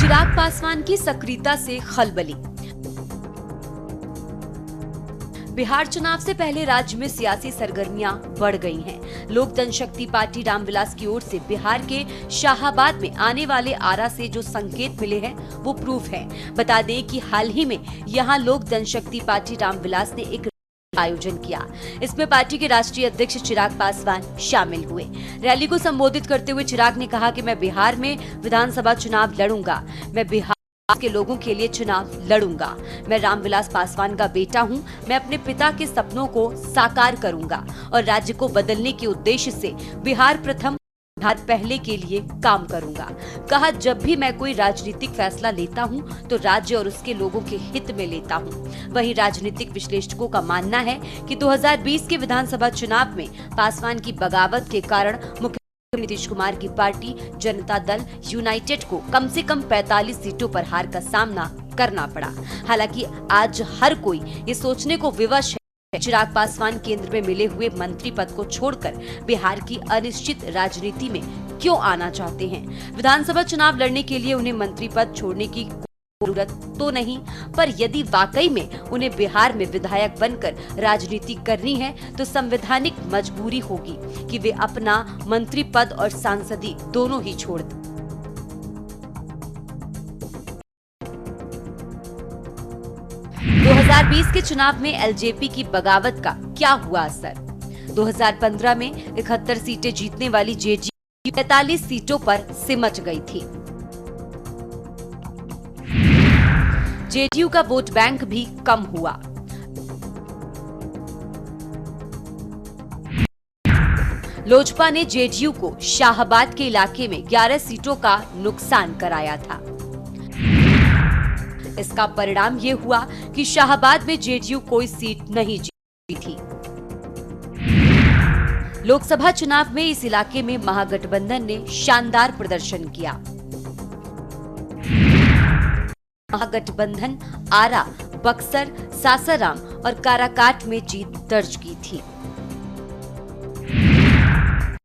चिराग पासवान की सक्रियता से खलबली। बिहार चुनाव से पहले राज्य में सियासी सरगर्मियां बढ़ गई हैं। लोक जनशक्ति पार्टी रामविलास की ओर से बिहार के शाहाबाद में आने वाले आरा से जो संकेत मिले हैं वो प्रूफ है। बता दें कि हाल ही में यहां लोक जनशक्ति पार्टी रामविलास ने एक आयोजन किया। इसमें पार्टी के राष्ट्रीय अध्यक्ष चिराग पासवान शामिल हुए। रैली को संबोधित करते हुए चिराग ने कहा कि मैं बिहार में विधानसभा चुनाव लड़ूंगा, मैं बिहार के लोगों के लिए चुनाव लड़ूंगा। मैं रामविलास पासवान का बेटा हूं, मैं अपने पिता के सपनों को साकार करूंगा और राज्य को बदलने के उद्देश्य से बिहार प्रथम बिहार पहले के लिए काम करूंगा। कहा, जब भी मैं कोई राजनीतिक फैसला लेता हूं तो राज्य और उसके लोगों के हित में लेता हूं। वहीं राजनीतिक विश्लेषकों का मानना है कि 2020 के विधानसभा चुनाव में पासवान की बगावत के कारण मुख्यमंत्री नीतीश कुमार की पार्टी जनता दल यूनाइटेड को कम से कम 45 सीटों पर हार का सामना करना पड़ा। हालांकि आज हर कोई ये सोचने को विवश है चिराग पासवान केंद्र में मिले हुए मंत्री पद को छोड़कर बिहार की अनिश्चित राजनीति में क्यों आना चाहते हैं। विधानसभा चुनाव लड़ने के लिए उन्हें मंत्री पद छोड़ने की जरूरत तो नहीं, पर यदि वाकई में उन्हें बिहार में विधायक बनकर राजनीति करनी है तो संवैधानिक मजबूरी होगी कि वे अपना मंत्री पद और सांसदी दोनों ही छोड़ दें। दो 2020 के चुनाव में एलजेपी की बगावत का क्या हुआ असर। 2015 में 71 सीटें जीतने वाली जेडीयू 45 सीटों पर सिमट गई थी। जेडीयू का वोट बैंक भी कम हुआ। लोजपा ने जेडीयू को शाहाबाद के इलाके में 11 सीटों का नुकसान कराया था। इसका परिणाम ये हुआ कि शाहाबाद में जेडीयू कोई सीट नहीं जीती थी। लोकसभा चुनाव में इस इलाके में महागठबंधन ने शानदार प्रदर्शन किया। महागठबंधन आरा, बक्सर, सासाराम और काराकाट में जीत दर्ज की थी।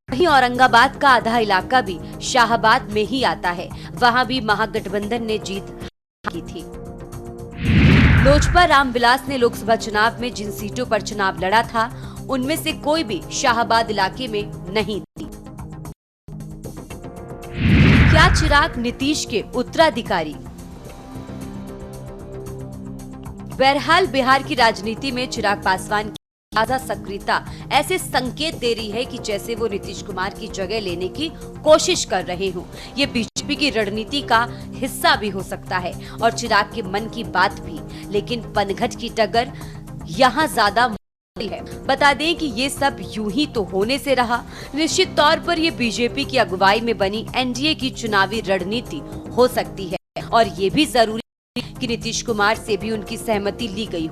वहीं औरंगाबाद का आधा इलाका भी शाहाबाद में ही आता है, वहां भी महागठबंधन ने जीत की थी। लोजपा रामविलास ने लोकसभा चुनाव में जिन सीटों पर चुनाव लड़ा था उनमें से कोई भी शाहाबाद इलाके में नहीं थी। क्या चिराग नीतीश के उत्तराधिकारी? बहरहाल बिहार की राजनीति में चिराग पासवान की ताजा सक्रियता ऐसे संकेत दे रही है कि जैसे वो नीतीश कुमार की जगह लेने की कोशिश कर रहे हो। ये बीजेपी की रणनीति का हिस्सा भी हो सकता है और चिराग के मन की बात भी, लेकिन पनघट की टक्कर यहाँ ज्यादा मुश्किल है। बता दें कि ये सब यूं ही तो होने से रहा। निश्चित तौर पर ये बीजेपी की अगुवाई में बनी एनडीए की चुनावी रणनीति हो सकती है और ये भी जरूरी कि नीतीश कुमार से भी उनकी सहमति ली गई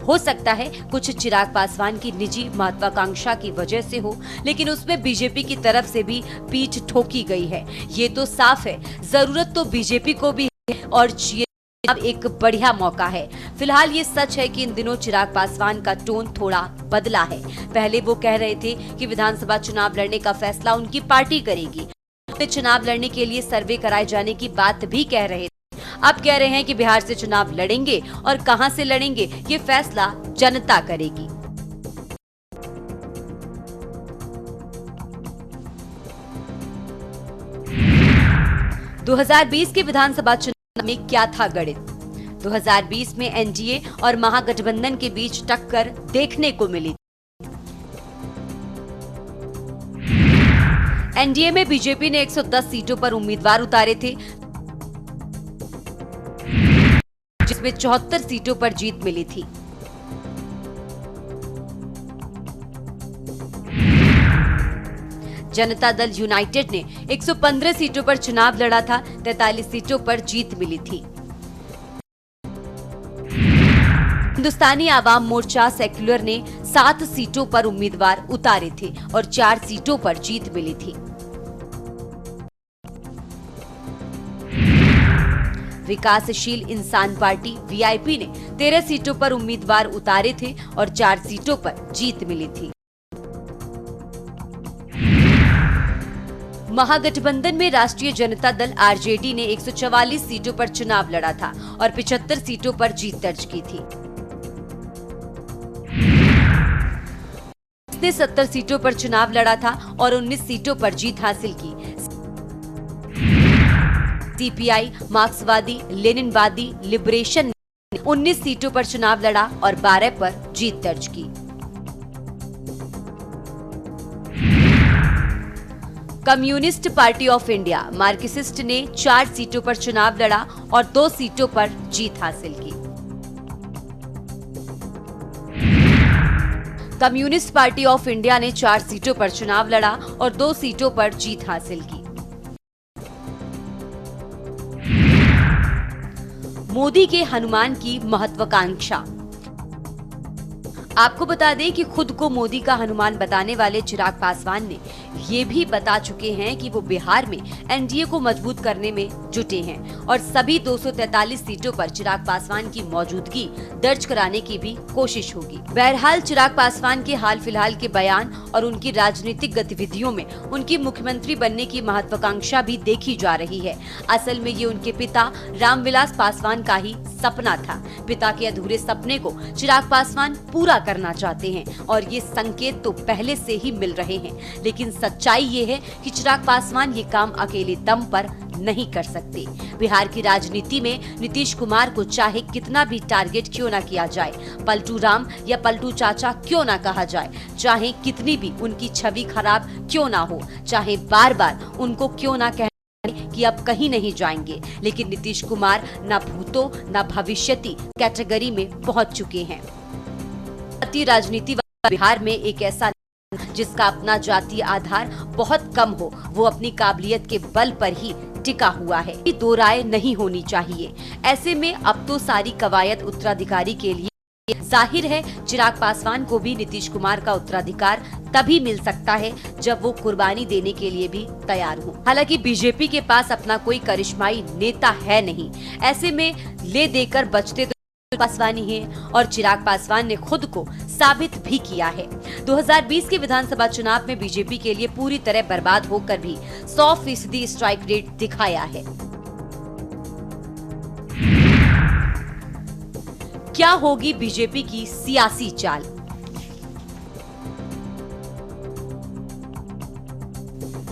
हो सकता है कुछ चिराग पासवान की निजी महत्वाकांक्षा की वजह से हो, लेकिन उसमें बीजेपी की तरफ से भी पीठ ठोकी गई है। ये तो साफ है, जरूरत तो बीजेपी को भी है और ये अब एक बढ़िया मौका है। फिलहाल ये सच है कि इन दिनों चिराग पासवान का टोन थोड़ा बदला है। पहले वो कह रहे थे कि विधानसभा चुनाव लड़ने का फैसला उनकी पार्टी करेगी, चुनाव लड़ने के लिए सर्वे कराए जाने की बात भी कह रहे थे। अब कह रहे हैं कि बिहार से चुनाव लड़ेंगे और कहां से लड़ेंगे ये फैसला जनता करेगी। – 2020 के विधानसभा चुनाव में क्या था गणित। 2020 में एनडीए और महागठबंधन के बीच टक्कर देखने को मिली। एनडीए में बीजेपी ने 110 सीटों पर उम्मीदवार उतारे थे, जिसमें 74 सीटों पर जीत मिली थी। जनता दल यूनाइटेड ने 115 सीटों पर चुनाव लड़ा था, 43 सीटों पर जीत मिली थी। हिंदुस्तानी आवाम मोर्चा सेक्युलर ने 7 सीटों पर उम्मीदवार उतारे थे और 4 सीटों पर जीत मिली थी। विकासशील इंसान पार्टी वीआईपी ने 13 सीटों पर उम्मीदवार उतारे थे और 4 सीटों पर जीत मिली थी। महागठबंधन में राष्ट्रीय जनता दल आरजेडी ने 144 सीटों पर चुनाव लड़ा था और 75 सीटों पर जीत दर्ज की थी। इसने 70 सीटों पर चुनाव लड़ा था और 19 सीटों पर जीत हासिल की। सीपीआई, मार्क्सवादी, लेनिनवादी, लिबरेशन ने 19 सीटों पर चुनाव लड़ा और 12 पर जीत दर्ज की। Communist party of India Marxist ने 4 सीटों पर चुनाव लड़ा और 2 सीटों पर जीत हासिल की। कम्युनिस्ट पार्टी ऑफ इंडिया ने 4 सीटों पर चुनाव लड़ा और 2 सीटों पर जीत हासिल की। मोदी के हनुमान की महत्वाकांक्षा। आपको बता दें कि खुद को मोदी का हनुमान बताने वाले चिराग पासवान ने ये भी बता चुके हैं कि वो बिहार में एनडीए को मजबूत करने में जुटे हैं और सभी 243 सीटों पर चिराग पासवान की मौजूदगी दर्ज कराने की भी कोशिश होगी। बहरहाल चिराग पासवान के हाल फिलहाल के बयान और उनकी राजनीतिक गतिविधियों में उनकी मुख्यमंत्री बनने की महत्वाकांक्षा भी देखी जा रही है। असल में ये उनके पिता रामविलास पासवान का ही सपना था। पिता के अधूरे सपने को चिराग पासवान पूरा करना चाहते हैं और ये संकेत तो पहले से ही मिल रहे हैं, लेकिन सच्चाई ये है कि चिराग पासवान ये काम अकेले दम पर नहीं कर सकते। बिहार की राजनीति में नीतीश कुमार को चाहे कितना भी टारगेट क्यों ना किया जाए, पलटू राम या पलटू चाचा क्यों ना कहा जाए, चाहे कितनी भी उनकी छवि खराब क्यों ना हो, चाहे बार बार उनको क्यों ना कह कि अब कहीं नहीं जाएंगे, लेकिन नीतीश कुमार न भूतो न भविष्यति कैटेगरी में पहुंच चुके हैं। जातीय राजनीति बिहार में एक ऐसा जिसका अपना जातीय आधार बहुत कम हो, वो अपनी काबिलियत के बल पर ही टिका हुआ है। दो राय नहीं होनी चाहिए। ऐसे में अब तो सारी कवायद उत्तराधिकारी के लिए जाहिर है। चिराग पासवान को भी नीतीश कुमार का उत्तराधिकार तभी मिल सकता है जब वो कुर्बानी देने के लिए भी तैयार हो। हालांकि बीजेपी के पास अपना कोई करिश्माई नेता है नहीं, ऐसे में ले देकर बचते तो पासवानी है और चिराग पासवान ने खुद को साबित भी किया है। 2020 के विधानसभा चुनाव में बीजेपी के लिए पूरी तरह बर्बाद होकर भी 100% स्ट्राइक रेट दिखाया है। क्या होगी बीजेपी की सियासी चाल?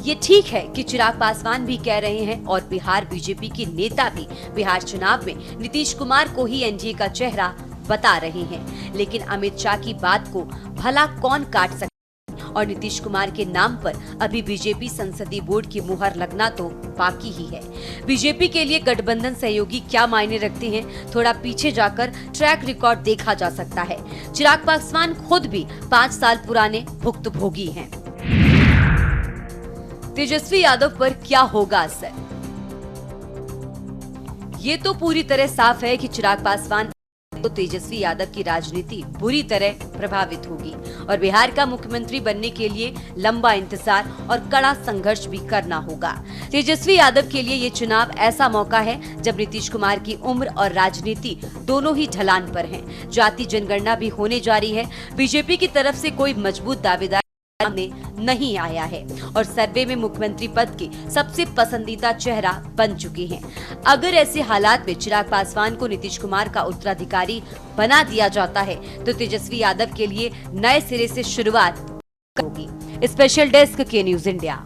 ये ठीक है कि चिराग पासवान भी कह रहे हैं और बिहार बीजेपी के नेता भी बिहार चुनाव में नीतीश कुमार को ही एनडीए का चेहरा बता रहे हैं, लेकिन अमित शाह की बात को भला कौन काट सकता है और नीतीश कुमार के नाम पर अभी बीजेपी संसदीय बोर्ड की मुहर लगना तो बाकी ही है। बीजेपी के लिए गठबंधन सहयोगी क्या मायने रखते हैं, थोड़ा पीछे जाकर ट्रैक रिकॉर्ड देखा जा सकता है। चिराग पासवान खुद भी 5 साल पुराने भुक्तभोगी हैं। तेजस्वी यादव पर क्या होगा असर? ये तो पूरी तरह साफ है कि चिराग पासवान तो तेजस्वी यादव की राजनीति बुरी तरह प्रभावित होगी और बिहार का मुख्यमंत्री बनने के लिए लंबा इंतजार और कड़ा संघर्ष भी करना होगा। तेजस्वी यादव के लिए ये चुनाव ऐसा मौका है जब नीतीश कुमार की उम्र और राजनीति दोनों ही ढलान पर हैं। जाति जनगणना भी होने जा रही है। बीजेपी की तरफ से कोई मजबूत दावेदार सामने नहीं आया है और सर्वे में मुख्यमंत्री पद के सबसे पसंदीदा चेहरा बन चुके हैं। अगर ऐसे हालात में चिराग पासवान को नीतीश कुमार का उत्तराधिकारी बना दिया जाता है तो तेजस्वी यादव के लिए नए सिरे से शुरुआत होगी। स्पेशल डेस्क के न्यूज़ इंडिया।